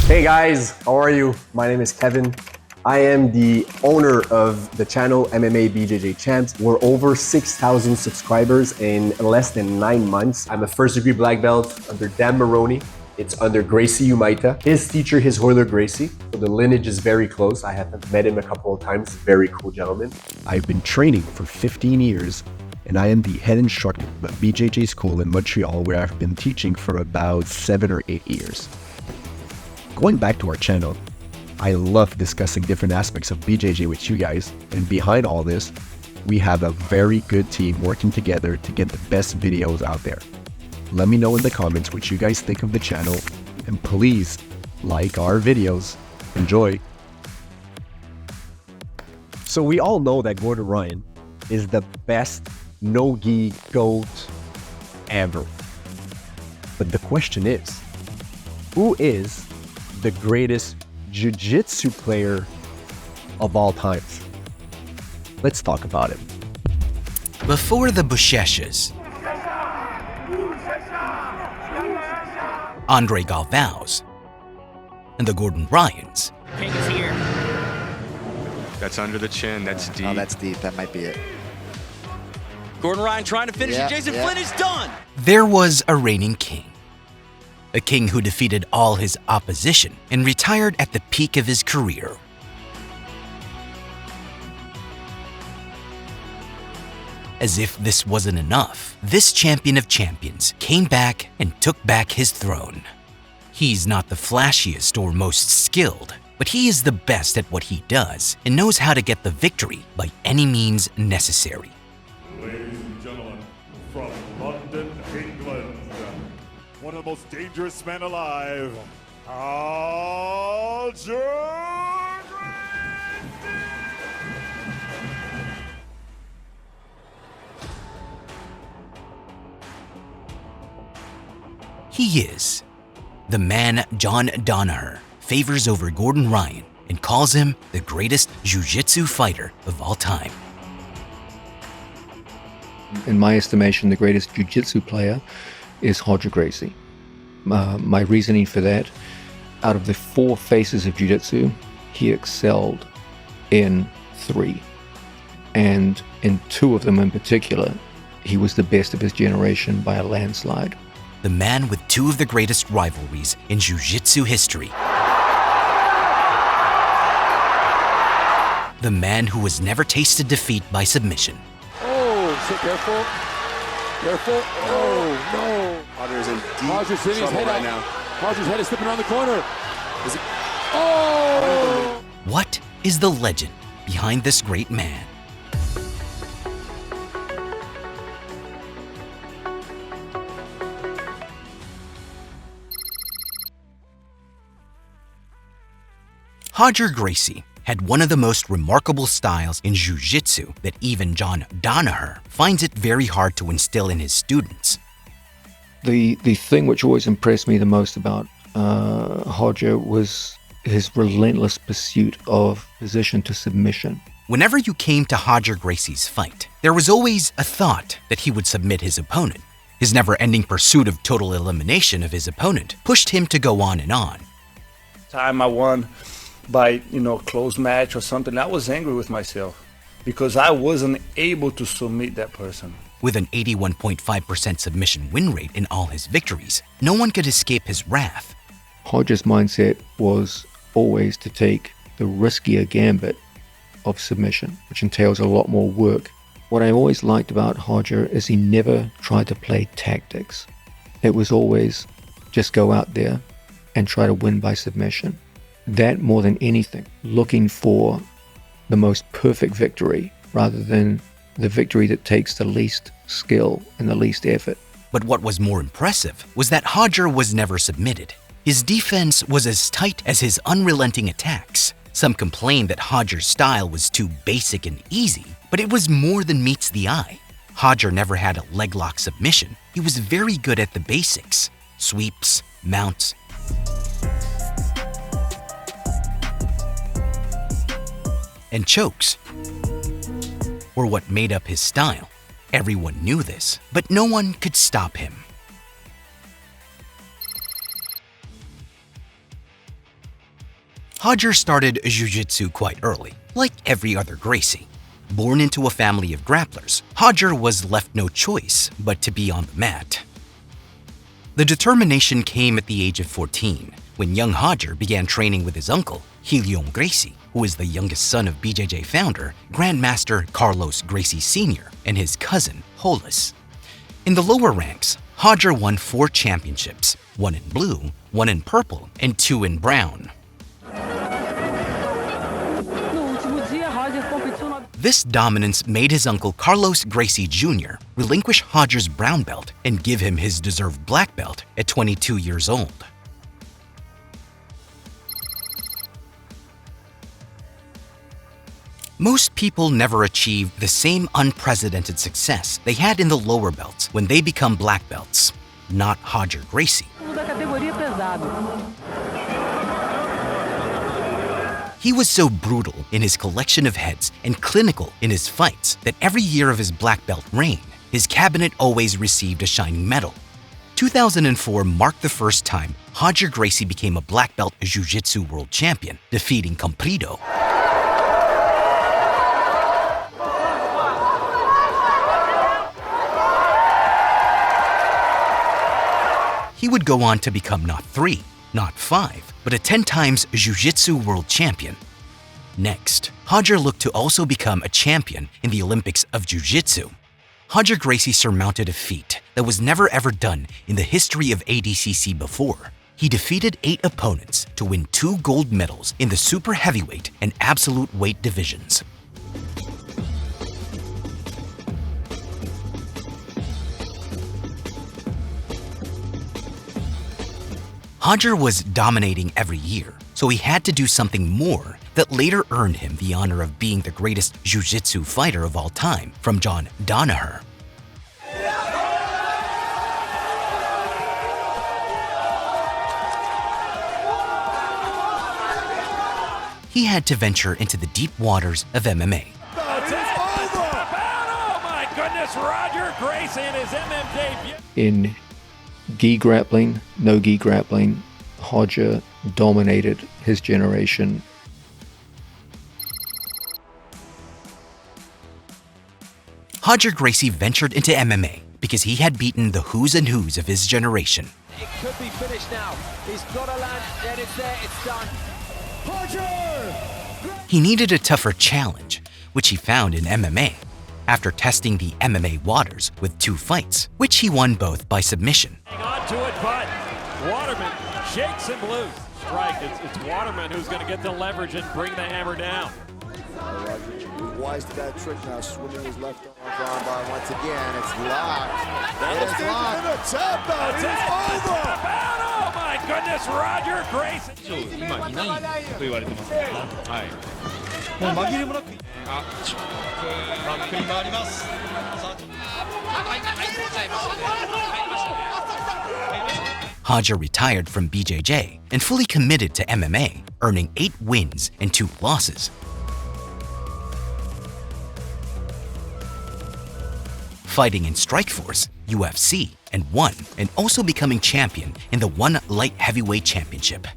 Hey guys, how are you? My name is Kevin. I am the owner of the channel MMABJJChamp. We're over 6,000 subscribers in less than 9 months. I'm a first degree black belt under Dan Maroney. It's under Gracie Umaita. His teacher, his Hoiler Gracie. So the lineage is very close. I have met him a couple of times. Very cool gentleman. I've been training for 15 years and I am the head instructor at BJJ school in Montreal, where I've been teaching for about 7 or 8 years. Going back to our channel, I love discussing different aspects of BJJ with you guys, and behind all this, we have a very good team working together to get the best videos out there. Let me know in the comments what you guys think of the channel, and please like our videos. Enjoy! So we all know that Gordon Ryan is the best no-gi GOAT ever. But the question is, who is the greatest jiu-jitsu player of all time? Let's talk about it. Before the Buchechas, Andre Galvaos, and the Gordon Ryans. Pink is here. That's under the chin. That's deep. Oh, that's deep. That might be it. Gordon Ryan trying to finish it. Jason Flynn is done. There was a reigning king. A king who defeated all his opposition and retired at the peak of his career. As if this wasn't enough, this champion of champions came back and took back his throne. He's not the flashiest or most skilled, but he is the best at what he does and knows how to get the victory by any means necessary. Ladies and gentlemen, from London, England, one of the most dangerous men alive, He is. The man John Danaher favors over Gordon Ryan and calls him the greatest jiu-jitsu fighter of all time. In my estimation, the greatest jiu-jitsu player is Roger Gracie. My reasoning for that, out of the 4 faces of jiu-jitsu, he excelled in 3. And in 2 of them in particular, he was the best of his generation by a landslide. The man with 2 of the greatest rivalries in jiu-jitsu history. The man who has never tasted defeat by submission. Oh, so careful. Careful. Oh, no. Potter's in deep Roger's hitting his trouble head right out. now. Roger's head is slipping around the corner. Is he? Oh! What is the legend behind this great man? Roger Gracie had one of the most remarkable styles in jiu-jitsu that even John Danaher finds it very hard to instill in his students. The thing which always impressed me the most about Roger was his relentless pursuit of position to submission. Whenever you came to Roger Gracie's fight, there was always a thought that he would submit his opponent. His never-ending pursuit of total elimination of his opponent pushed him to go on and on. Time I won by, close match or something, I was angry with myself because I wasn't able to submit that person. With an 81.5% submission win rate in all his victories, no one could escape his wrath. Roger's mindset was always to take the riskier gambit of submission, which entails a lot more work. What I always liked about Roger is he never tried to play tactics. It was always just go out there and try to win by submission. That more than anything, looking for the most perfect victory rather than the victory that takes the least skill and the least effort. But what was more impressive was that Roger was never submitted. His defense was as tight as his unrelenting attacks. Some complained that Roger's style was too basic and easy, but it was more than meets the eye. Roger never had a leg lock submission. He was very good at the basics: sweeps, mounts, and chokes were what made up his style. Everyone knew this, but no one could stop him. Hodger started jiu-jitsu quite early, like every other Gracie. Born into a family of grapplers, Hodger was left no choice but to be on the mat. The determination came at the age of 14, when young Hodger began training with his uncle, Gracie, who is the youngest son of BJJ founder, Grandmaster Carlos Gracie Sr., and his cousin, Hollis. In the lower ranks, Hodger won 4 championships, 1 in blue, 1 in purple, and 2 in brown. This dominance made his uncle Carlos Gracie Jr. relinquish Hodger's brown belt and give him his deserved black belt at 22 years old. Most people never achieve the same unprecedented success they had in the lower belts when they become black belts. Not Hodger Gracie. He was so brutal in his collection of heads and clinical in his fights that every year of his black belt reign, his cabinet always received a shining medal. 2004 marked the first time Hodger Gracie became a black belt jiu-jitsu world champion, defeating Comprido. He would go on to become not 3, not 5, but a 10 times Jiu-Jitsu world champion. Next, Hodger looked to also become a champion in the Olympics of Jiu-Jitsu. Hodger Gracie surmounted a feat that was never ever done in the history of ADCC before. He defeated 8 opponents to win 2 gold medals in the super heavyweight and absolute weight divisions. Hodger was dominating every year, so he had to do something more that later earned him the honor of being the greatest jiu-jitsu fighter of all time from John Danaher. He had to venture into the deep waters of MMA. Oh my goodness, Roger Gracie and his MMA debut. In gi grappling, no gi grappling, Hodger dominated his generation. Hodger Gracie ventured into MMA because he had beaten the who's and who's of his generation. It could be finished now. He's got to land, and it's there, it's done. Hodger! He needed a tougher challenge, which he found in MMA, after testing the MMA waters with 2 fights, which he won both by submission. Hang on to it, but Waterman shakes and blues. Strike, it's Waterman who's going to get the leverage and bring the hammer down. Wise to that trick now, swinging his left arm by once again. It's locked. That is locked. The tap out. It's over. Oh my goodness, Roger Gracie. 今いないと言われてますね。はい。もう紛れもなく、バックに回ります。Hodger retired from BJJ and fully committed to MMA, earning 8 wins and 2 losses. Fighting in Strikeforce, UFC, and won, and also becoming champion in the One Light Heavyweight Championship.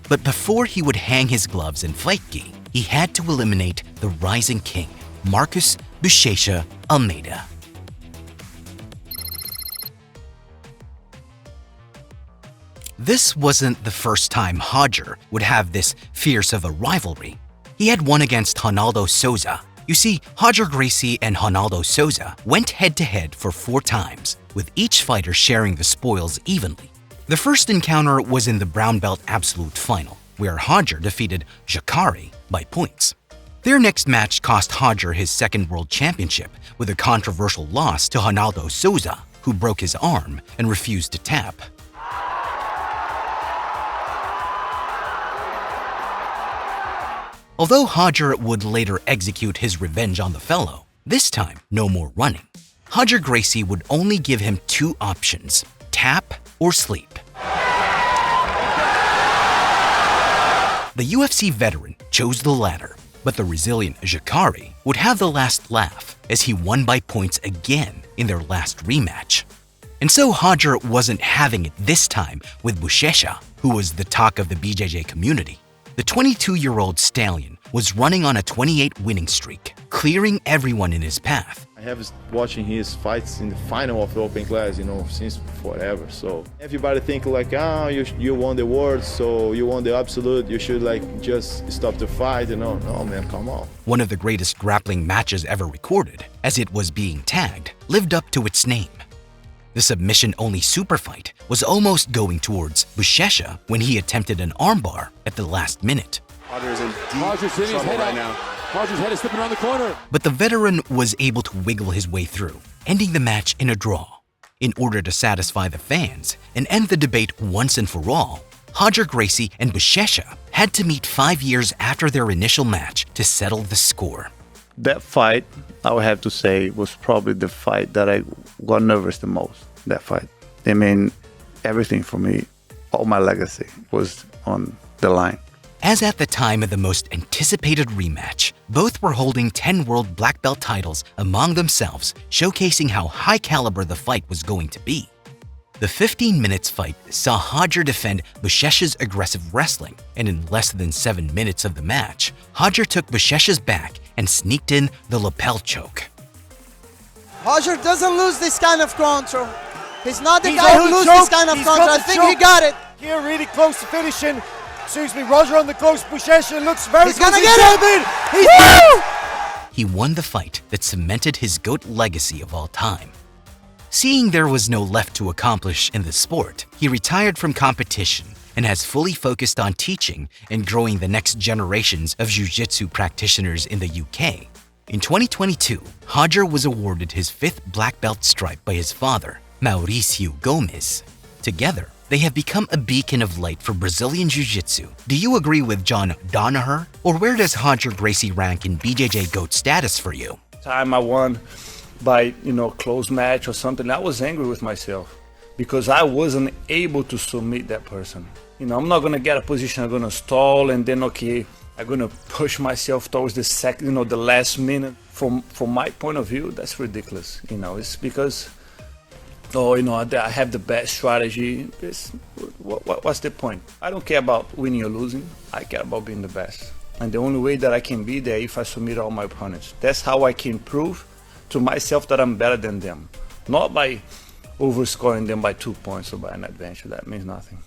But before he would hang his gloves and fight gi, he had to eliminate the rising king, Marcus Buchechas Almeida. This wasn't the first time Hodger would have this fierce of a rivalry. He had one against Ronaldo Souza. You see, Hodger Gracie and Ronaldo Souza went head-to-head for 4 times, with each fighter sharing the spoils evenly. The first encounter was in the brown belt absolute final, where Hodger defeated Jacare by points. Their next match cost Hodger his 2nd world championship with a controversial loss to Ronaldo Souza, who broke his arm and refused to tap. Although Hodger would later execute his revenge on the fellow, this time no more running. Hodger Gracie would only give him 2 options, tap or sleep. The UFC veteran chose the latter, but the resilient Jacare would have the last laugh as he won by points again in their last rematch. And so Hodger wasn't having it this time with Buchechas, who was the talk of the BJJ community. The 22-year-old stallion was running on a 28 winning streak, clearing everyone in his path. I have watching his fights in the final of the open class, you know, since forever. So everybody think like, oh, you won the world, so you won the absolute, you should like just stop the fight, you know. No, man, come on. One of the greatest grappling matches ever recorded, as it was being tagged, lived up to its name. The submission-only super fight was almost going towards Buchechas when he attempted an armbar at the last minute. Hodger's in deep trouble right now. Hodger's head is slipping around the corner. But the veteran was able to wiggle his way through, ending the match in a draw. In order to satisfy the fans and end the debate once and for all, Roger Gracie and Buchechas had to meet 5 years after their initial match to settle the score. That fight, I would have to say, was probably the fight that I got nervous the most. That fight. I mean, everything for me, all my legacy was on the line. As at the time of the most anticipated rematch, both were holding 10 world black belt titles among themselves, showcasing how high caliber the fight was going to be. The 15 minutes fight saw Roger defend Buchechas' aggressive wrestling, and in less than 7 minutes of the match, Roger took Buchechas back and sneaked in the lapel choke. Roger doesn't lose this kind of control. He's not the guy who loses this kind of control. I think he got it. Here, really close to finishing. Excuse me, Roger on the close. Buchechas looks very He's good. gonna get it. He won the fight that cemented his GOAT legacy of all time. Seeing there was no left to accomplish in the sport, he retired from competition and has fully focused on teaching and growing the next generations of jiu-jitsu practitioners in the UK. In 2022, Roger was awarded his 5th black belt stripe by his father, Mauricio Gomes. Together, they have become a beacon of light for Brazilian Jiu-Jitsu. Do you agree with John Danaher? Or where does Roger Gracie rank in BJJ GOAT status for you? Time I won by, close match or something, I was angry with myself because I wasn't able to submit that person. I'm not gonna get a position, I'm gonna stall and then, okay, I'm gonna push myself towards the last minute. From my point of view, that's ridiculous. It's because, I have the best strategy. What's the point? I don't care about winning or losing. I care about being the best. And the only way that I can be there if I submit all my opponents. That's how I can prove to myself that I'm better than them. Not by overscoring them by 2 points or by an advantage. That means nothing.